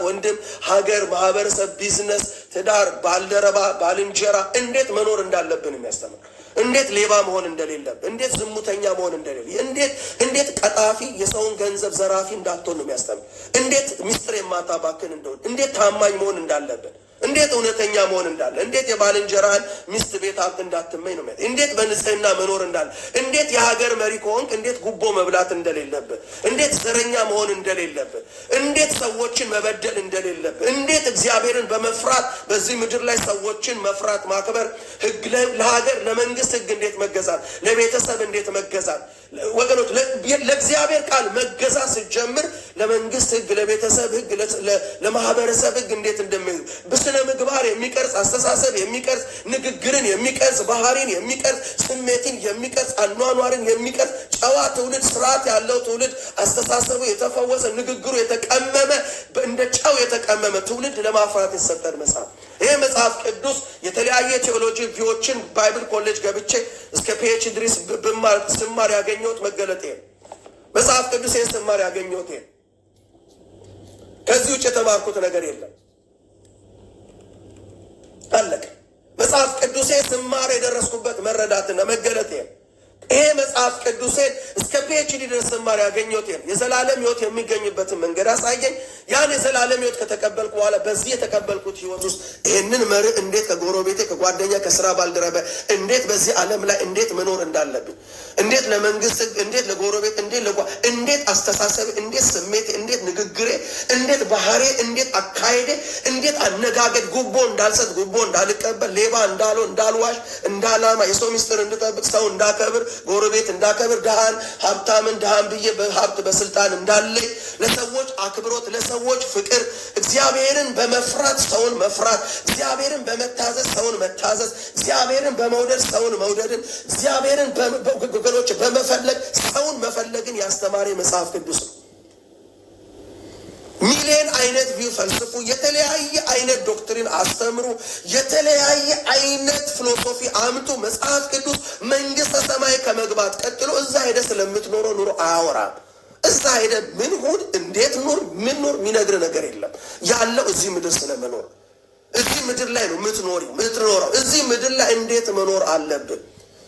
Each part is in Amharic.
ወንድም ሀገር ማህበረሰብ ቢዝነስ ትዳር ባልደረባ ባልንጀራ እንዴት መኖር እንዳለብን የሚያስተምር እንዴት ሌባ መሆን እንደሌለብን እንዴት ዝሙተኛ መሆን እንደሌለ እንዴት ቀጣፊ የሰውን ገንዘብ ዘራፊ እንዳትሆን ነው የሚያስተምር እንዴት ሚስጥር የማታባክን እንደሆነ እንዴት ታማኝ መሆን እንዳለብን እንዴት እውነተኛ መሆን እንዳለ እንዴት የባልንጀራን ሚስት ቤት ሀብት እንዳትመኝ ነው እንዴት በንጽህና መኖር እንዳለ እንዴት የሀገር መሪ ከሆንክ እንዴት ጉቦ መብላት እንደሌለብህ እንዴት ዘረኛ መሆን እንደሌለብህ እንዴት ሰዎችን መበደል እንደሌለብህ እንዴት እግዚአብሔርን በመፍራት በዚህ ምድር ላይ ሰዎችን መፍራት ማክበር ህግ ለሀገር ለመንግስት ህግ እንዴት መገዛት ለቤተሰብ እንዴት መገዛት ወገኖች ለእግዚአብሔር ቃል መገዛት ሲጀምር ለመንግስት ህግ ለቤተሰብ ህግ ለማህበረሰብ ህግ እንዴት እንደሚል በስነ ምግባር የሚቀርጽ አስተሳሰብ የሚቀርጽ ንግግርን የሚቀርጽ ባህሪን የሚቀርጽ ስሜትን የሚቀርጽ አኗኗርን የሚቀርጽ ጨዋ ትውልድ ስርዓት ያለው ትውልድ አስተሳሰቡ የተፈወሰ ንግግሩ የተቀመመ እንደ ጨው የተቀመመ ትውልድ ለማፍራት የተሰጠን መጽሐፍ ይሄ መጽሐፍ ቅዱስ የተለያየ ቴዎሎጂ ቪዎችን ባይብል ኮሌጅ ገብቼ እስከ ፒኤችዲ ድረስ ስማር ያገኘሁት መገለጤ መጽሐፍ ቅዱስ ስማር ያገኘሁት ከዚህ ውጭ የተማርኩት ነገር የለም አለቀ መጽሐፍ ቅዱሴ ስማር የደረስኩበት መረዳትና መገለጤ ይሄ መጽሐፍ ቅዱሴን እስከ ፒኤችዲ ድረስ ስማር ያገኘሁት የዘላለም ህይወት የሚገኝበትን መንገድ አሳየኝ ያን የዘላለም ህይወት ከተቀበልኩ በኋላ በዚህ የተቀበልኩት ህይወት ውስጥ ይህንን መርህ እንዴት ከጎረቤቴ ከጓደኛ ከስራ ባልደረባ እንዴት በዚህ ዓለም ላይ እንዴት መኖር እንዳለብኝ እንዴት ለመንግስት እንዴት ለጎረቤት እንዴት አስተሳሰብ እንዴት ስሜት እንዴት ንግግሬ እንዴት ባህሬ እንዴት አካሄዴ እንዴት አነጋገድ ጉቦ እንዳልሰጥ ጉቦ እንዳልቀበል ሌባ እንዳልዋሽ እንዳላማ የሰው ሚስጥር እንድጠብቅ ሰው እንዳከብር ጎረቤት እንዳከብር ድሃን ሀብታምን ድሃን ብዬ በሀብት በስልጣን እንዳለኝ ለሰዎች አክብሮት ለሰዎች ፍቅር እግዚአብሔርን በመፍራት ሰውን መፍራት እግዚአብሔርን በመታዘዝ ሰውን መታዘዝ እግዚአብሔርን በመውደድ ሰውን መውደድን እግዚአብሔርን ወገኖች በመፈለግ ሰውን መፈለግን ያስተማረ መጽሐፍ ቅዱስ ነው። ሚሊዮን አይነት ቪው ፈልስፉ የተለያየ አይነት ዶክትሪን አስተምሩ የተለያየ አይነት ፊሎሶፊ አምጡ መጽሐፍ ቅዱስ መንግስተ ሰማይ ከመግባት ቀጥሎ እዛ ሄደ ስለምትኖረው ኑሮ አያወራም። እዛ ሄደ ምን ሁን እንዴት ኑር ምን ኑር የሚነግር ነገር የለም ያለው እዚህ ምድር ስለመኖር እዚህ ምድር ላይ ነው የምትኖረው እዚህ ምድር ላይ እንዴት መኖር አለብን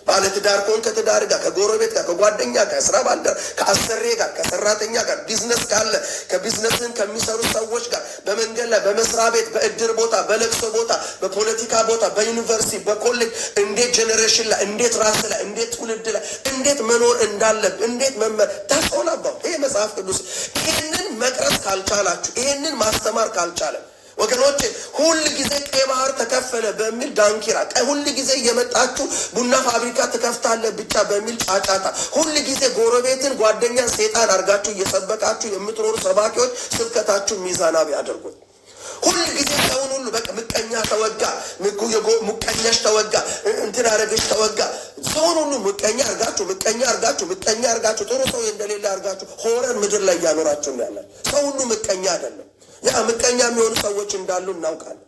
ባለትዳር ከሆንክ ከትዳር ጋር ከጎረቤት ጋር ከጓደኛ ጋር ከስራ ባልደረባ ከአሰሬ ጋር ከሰራተኛ ጋር ቢዝነስ ካለ ከቢዝነስን ከሚሰሩ ሰዎች ጋር በመንገድ ላይ በመስሪያ ቤት በእድር ቦታ በለቅሶ ቦታ በፖለቲካ ቦታ በዩኒቨርሲቲ በኮሌጅ እንዴት ጄኔሬሽን ላይ እንዴት ራስ ላይ እንዴት ትውልድ ላይ እንዴት መኖር እንዳለብን እንዴት መመር ታውቃላችሁ። ይሄ መጽሐፍ ቅዱስ ይሄንን መቅረጽ ካልቻላችሁ ይሄንን ማስተማር ካልቻለ ወገኖች ሁሉ ጊዜ ቀይ ባህር ተከፈለ በሚል ዳንኪራ ሁሉ ጊዜ እየመጣችሁ ቡና ፋብሪካ ተከፍታለ ብቻ በሚል ጫጫታ ሁሉ ጊዜ ጎረቤትን ጓደኛን ሰይጣን አርጋችሁ እየሰበካችሁ የምትኖሩ ሰባኪዎች ስብከታችሁ ሚዛናዊ አድርጉት። ሁሉ ጊዜ ሰውን ሁሉ በቃ ምቀኛ ተወጋ ሙቀኛሽ ተወጋ እንትን አረገሽ ተወጋ ሰውን ሁሉ ምቀኛ አርጋችሁ ጥሩ ሰው እንደሌለ አርጋችሁ ሆረን ምድር ላይ ያኖራችሁ ያለ ሰው ሁሉ ምቀኛ አይደለም። ያ ምቀኛ የሚሆኑ ሰዎች እንዳሉ እናውቃለን።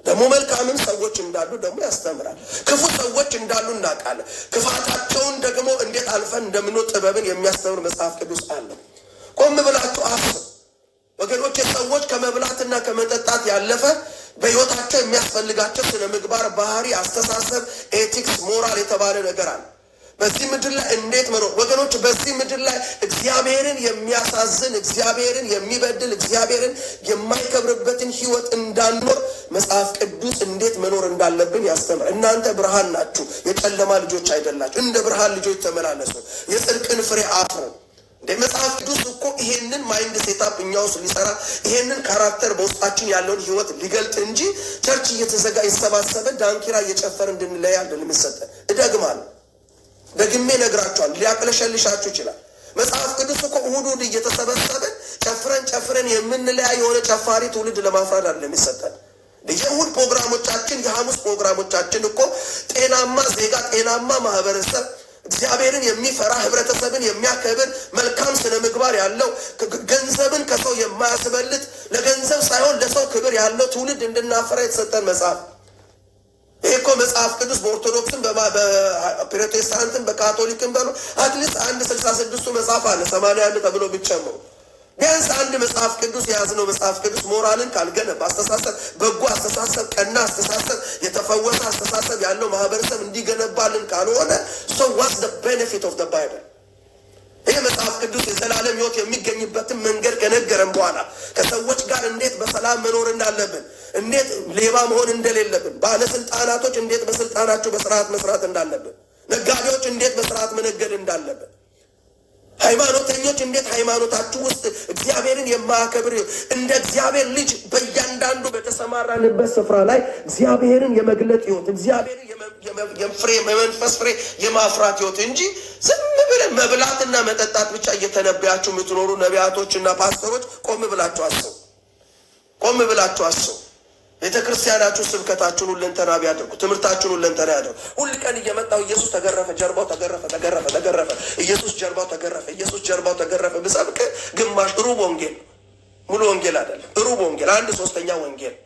ደግሞ መልካምን ሰዎች እንዳሉ ደግሞ ያስተምራል። ክፉ ሰዎች እንዳሉ እናውቃለን። ክፋታቸውን ደግሞ እንዴት አልፈን እንደምንወጥ ጥበብን የሚያስተምር መጽሐፍ ቅዱስ አለ። ቆም ብላችሁ አስቡ ወገኖች። ሰዎች ከመብላትና ከመጠጣት ያለፈ በህይወታቸው የሚያስፈልጋቸው ስነ ምግባር፣ ባህሪ፣ አስተሳሰብ፣ ኤቲክስ፣ ሞራል የተባለ ነገር አለ። በዚህ ምድር ላይ እንዴት መኖር ወገኖች በዚህ ምድር ላይ እግዚአብሔርን የሚያሳዝን እግዚአብሔርን የሚበድል እግዚአብሔርን የማይከብርበትን ህይወት እንዳንኖር መጽሐፍ ቅዱስ እንዴት መኖር እንዳለብን ያስተምራል። እናንተ ብርሃን ናችሁ የጨለማ ልጆች አይደላችሁ እንደ ብርሃን ልጆች ተመላለሱ የጽድቅን ፍሬ አፍሩ። መጽሐፍ ቅዱስ እኮ ይሄንን ማይንድ ሴታፕ እኛ ውስጥ ሊሰራ ይሄንን ካራክተር በውስጣችን ያለውን ህይወት ሊገልጥ እንጂ ቸርች እየተዘጋ ይሰባሰበ ዳንኪራ እየጨፈር እንድንለይ አይደለም የሚሰጠን። እደግማለሁ ደግሜ ነግራችኋል ሊያቅለሸልሻችሁ ይችላል። መጽሐፍ ቅዱስ እኮ እሁድ እየተሰበሰበን ጨፍረን የምንለያ የሆነ ጨፋሪ ትውልድ ለማፍራት አይደለም የሚሰጠን። የእሁድ ፕሮግራሞቻችን የሐሙስ ፕሮግራሞቻችን እኮ ጤናማ ዜጋ ጤናማ ማህበረሰብ እግዚአብሔርን የሚፈራ ህብረተሰብን የሚያከብር መልካም ስነ ምግባር ያለው ገንዘብን ከሰው የማያስበልጥ ለገንዘብ ሳይሆን ለሰው ክብር ያለው ትውልድ እንድናፈራ የተሰጠን መጽሐፍ። ይሄ እኮ መጽሐፍ ቅዱስ በኦርቶዶክስም በፕሮቴስታንትም በካቶሊክም በሉ አትሊስት 166 መጽሐፍ አለ 81 ተብሎ ቢጨምሩ ቢያንስ አንድ መጽሐፍ ቅዱስ የያዝነው መጽሐፍ ቅዱስ ሞራልን ካልገነባ አስተሳሰብ፣ በጎ አስተሳሰብ፣ ቀና አስተሳሰብ፣ የተፈወሰ አስተሳሰብ ያለው ማህበረሰብ እንዲገነባልን ካልሆነ so what's the benefit of the Bible? ይህ መጽሐፍ ቅዱስ የዘላለም ሕይወት የሚገኝበትን መንገድ ከነገረን በኋላ ከሰዎች ጋር እንዴት በሰላም መኖር እንዳለብን፣ እንዴት ሌባ መሆን እንደሌለብን፣ ባለስልጣናቶች እንዴት በስልጣናቸው በስርዓት መስራት እንዳለብን፣ ነጋዴዎች እንዴት በስርዓት መነገድ እንዳለብን፣ ሃይማኖተኞች እንዴት ሃይማኖታችሁ ውስጥ እግዚአብሔርን የማያከብር እንደ እግዚአብሔር ልጅ በእያንዳንዱ በተሰማራንበት ስፍራ ላይ እግዚአብሔርን የመግለጥ ሕይወት፣ እግዚአብሔርን የፍሬ የመንፈስ ፍሬ የማፍራት ሕይወት እንጂ ዝም ብለን መብላትና መጠጣት ብቻ እየተነበያችሁ የምትኖሩ ነቢያቶችና ፓስተሮች ቆም ብላችሁ አስቡ። ቆም ብላችሁ አስቡ። ቤተክርስቲያናችሁ ስብከታችሁን ሁለንተና ቢያደርጉ፣ ትምህርታችሁን ሁለንተና ያደርጉ። ሁል ቀን እየመጣው ኢየሱስ ተገረፈ፣ ጀርባው ተገረፈ፣ ኢየሱስ ጀርባው ተገረፈ፣ ኢየሱስ ጀርባው ተገረፈ ብሰብክ ግማሽ ሩብ ወንጌል፣ ሙሉ ወንጌል አይደለም። ሩብ ወንጌል፣ 1/3 ወንጌል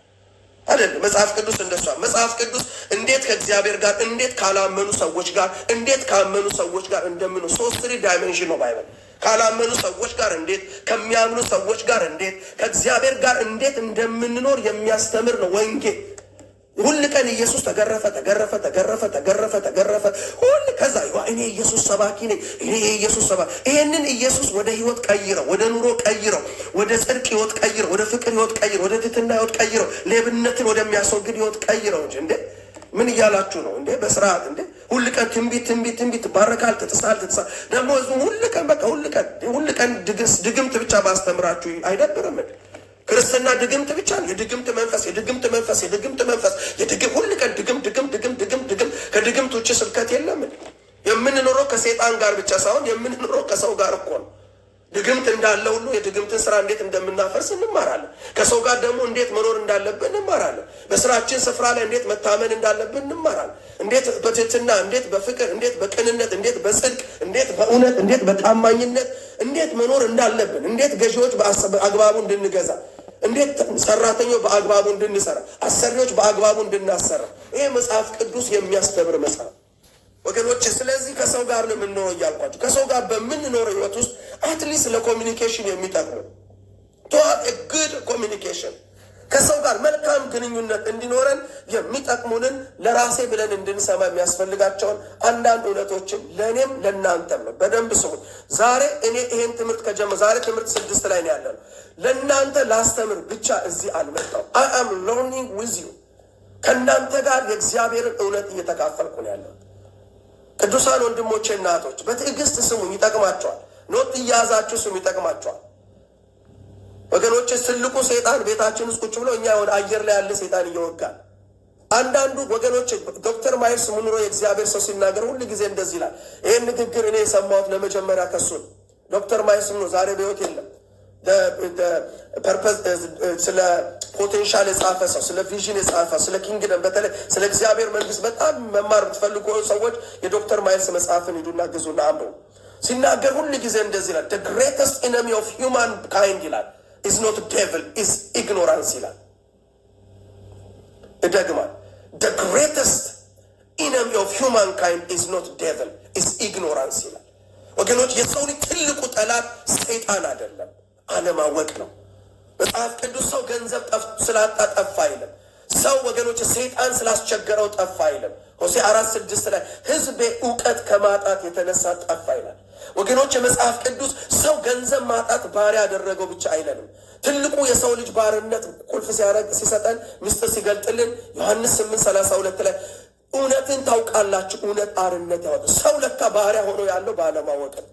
አይደለም። መጽሐፍ ቅዱስ እንደሷ መጽሐፍ ቅዱስ እንዴት ከእግዚአብሔር ጋር እንዴት ካላመኑ ሰዎች ጋር እንዴት ካመኑ ሰዎች ጋር እንደምኑ 3 ዳይሜንሽን ነው ባይብል። ካላመኑ ሰዎች ጋር እንዴት፣ ከሚያምኑ ሰዎች ጋር እንዴት፣ ከእግዚአብሔር ጋር እንዴት እንደምንኖር የሚያስተምር ነው ወንጌል። ሁል ቀን ኢየሱስ ተገረፈ ተገረፈ ተገረፈ ተገረፈ ተገረፈ ሁሉ ከዛ እኔ ኢየሱስ ሰባኪ ነኝ፣ እኔ ኢየሱስ ሰባኪ። ይሄንን ኢየሱስ ወደ ህይወት ቀይረው፣ ወደ ኑሮ ቀይረው፣ ወደ ጽድቅ ህይወት ቀይረው፣ ወደ ፍቅር ህይወት ቀይረው፣ ወደ ትህትና ህይወት ቀይረው፣ ሌብነትን ወደሚያስወግድ ህይወት ቀይረው እንጂ እንዴ ምን እያላችሁ ነው እንዴ? በስርዓት እንዴ ሁል ቀን ትንቢት ባረካል፣ ትጥሳል ደግሞ ሁል ቀን በቃ ሁል ቀን ድግምት ብቻ ባስተምራችሁ አይደብርም? ክርስትና ድግምት ብቻ ነው። የድግምት መንፈስ ሁል ቀን ድግም ከድግምት ውጭ ስብከት የለም። የምንኖረው ከሰይጣን ጋር ብቻ ሳይሆን የምንኖረው ከሰው ጋር እኮ ነው። ድግምት እንዳለ ሁሉ የድግምትን ስራ እንዴት እንደምናፈርስ እንማራለን። ከሰው ጋር ደግሞ እንዴት መኖር እንዳለብን እንማራለን። በስራችን ስፍራ ላይ እንዴት መታመን እንዳለብን እንማራለን። እንዴት በትህትና፣ እንዴት በፍቅር፣ እንዴት በቅንነት፣ እንዴት በጽድቅ፣ እንዴት በእውነት፣ እንዴት በታማኝነት እንዴት መኖር እንዳለብን፣ እንዴት ገዢዎች በአግባቡ እንድንገዛ፣ እንዴት ሰራተኞች በአግባቡ እንድንሰራ፣ አሰሪዎች በአግባቡ እንድናሰራ ይሄ መጽሐፍ ቅዱስ የሚያስተምር መጽሐፍ ወገኖች። ስለዚህ ከሰው ጋር ነው የምንኖረው እያልኳቸው። ከሰው ጋር በምንኖረው ህይወት ውስጥ አትሊስት ለኮሚኒኬሽን የሚጠቅሙ ጉድ ኮሚኒኬሽን ከሰው ጋር መልካም ግንኙነት እንዲኖረን የሚጠቅሙንን ለራሴ ብለን እንድንሰማ የሚያስፈልጋቸውን አንዳንድ እውነቶችን ለእኔም ለእናንተም ነው። በደንብ ስሙ። ዛሬ እኔ ይሄን ትምህርት ዛሬ ትምህርት 6 ላይ ነው ያለነው። ለእናንተ ላስተምር ብቻ እዚህ አልመጣው። I am learning with you። ከእናንተ ጋር የእግዚአብሔርን እውነት እየተካፈልኩ ነው ያለው። ቅዱሳን ወንድሞቼ እና እህቶች በትዕግስት ስሙ፣ ይጠቅማቸዋል። ኖት እያያዛችሁ ስሙ፣ ይጠቅማቸዋል። ወገኖች ትልቁ ሰይጣን ቤታችን ውስጥ ቁጭ ብሎ እኛ ወደ አየር ላይ ያለ ሰይጣን እየወጋል። አንዳንዱ ወገኖች ዶክተር ማይልስ ሙንሮ የእግዚአብሔር ሰው ሲናገር ሁሉ ጊዜ እንደዚህ ይላል። ይህን ንግግር እኔ የሰማሁት ለመጀመሪያ ከሱ ነው። ዶክተር ማይልስ ሙንሮ ዛሬ በሕይወት የለም። ስለ ፖቴንሻል የጻፈ ሰው፣ ስለ ቪዥን የጻፈ፣ ስለ ኪንግደም በተለይ ስለ እግዚአብሔር መንግስት በጣም መማር የምትፈልጉ ሰዎች የዶክተር ማይልስ መጽሐፍን ሂዱና ግዙና አንብቡ። ሲናገር ሁሉ ጊዜ እንደዚህ ይላል። the greatest enemy of humankind ይላል is not devil is ignorance ይላል። እደግማል። the greatest enemy of humankind is not devil is ignorance ይላል። ወገኖች የሰው ልጅ ትልቁ ጠላት ሰይጣን አይደለም፣ አለማወቅ ነው። መጽሐፍ ቅዱስ ሰው ገንዘብ ስላጣ ጠፋ አይልም። ሰው ወገኖች ሰይጣን ስላስቸገረው ጠፋ አይልም። ሆሴዕ 4:6 ላይ ህዝቤ እውቀት ከማጣት የተነሳ ጠፋ ይላል። ወገኖች የመጽሐፍ ቅዱስ ሰው ገንዘብ ማጣት ባሪያ ያደረገው ብቻ አይለንም። ትልቁ የሰው ልጅ ባርነት ቁልፍ ሲሰጠን ምስጢር ሲገልጥልን ዮሐንስ 8:32 ላይ እውነትን ታውቃላችሁ፣ እውነት አርነት ያወጣል። ሰው ለካ ባሪያ ሆኖ ያለው ባለማወቅ ነው።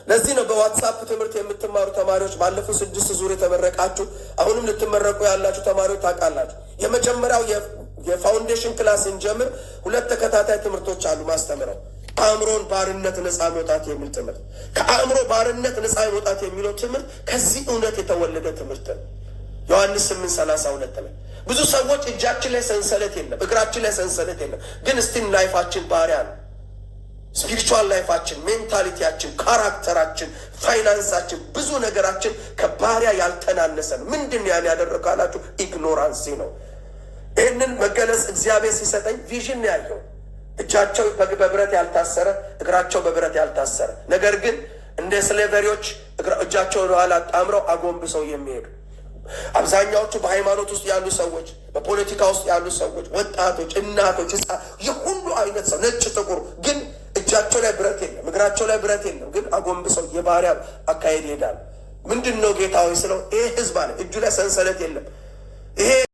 ለዚህ ነው በዋትሳፕ ትምህርት የምትማሩ ተማሪዎች ባለፉት 6 ዙር የተመረቃችሁ አሁንም ልትመረቁ ያላችሁ ተማሪዎች ታውቃላችሁ። የመጀመሪያው የፋውንዴሽን ክላስ እንጀምር 2 ተከታታይ ትምህርቶች አሉ ማስተምረው። አእምሮን ባርነት ነፃ መውጣት የሚል ትምህርት። ከአእምሮ ባርነት ነፃ መውጣት የሚለው ትምህርት ከዚህ እውነት የተወለደ ትምህርት ነው። ዮሐንስ 8:32 ላይ ብዙ ሰዎች እጃችን ላይ ሰንሰለት የለም፣ እግራችን ላይ ሰንሰለት የለም፣ ግን ስቲል ላይፋችን ባሪያ ነው። ስፒሪቹዋል ላይፋችን፣ ሜንታሊቲያችን፣ ካራክተራችን፣ ፋይናንሳችን፣ ብዙ ነገራችን ከባሪያ ያልተናነሰ ነው። ምንድን ያን ያደረገው ካላችሁ ኢግኖራንሲ ነው። ይህንን መገለጽ እግዚአብሔር ሲሰጠኝ ቪዥን ነው ያየው። እጃቸው በብረት ያልታሰረ፣ እግራቸው በብረት ያልታሰረ፣ ነገር ግን እንደ ስሌቨሪዎች እጃቸውን ኋላ አጣምረው አጎንብሰው የሚሄዱ አብዛኛዎቹ በሃይማኖት ውስጥ ያሉ ሰዎች፣ በፖለቲካ ውስጥ ያሉ ሰዎች፣ ወጣቶች፣ እናቶች፣ የሁሉ አይነት ሰው ነጭ ጥቁር፣ ግን እጃቸው ላይ ብረት የለም፣ እግራቸው ላይ ብረት የለም፣ ግን አጎንብሰው የባሪያ አካሄድ ይሄዳሉ። ምንድን ነው ጌታ ሆይ ስለው ይሄ ህዝብ አለ እጁ ላይ ሰንሰለት የለም ይሄ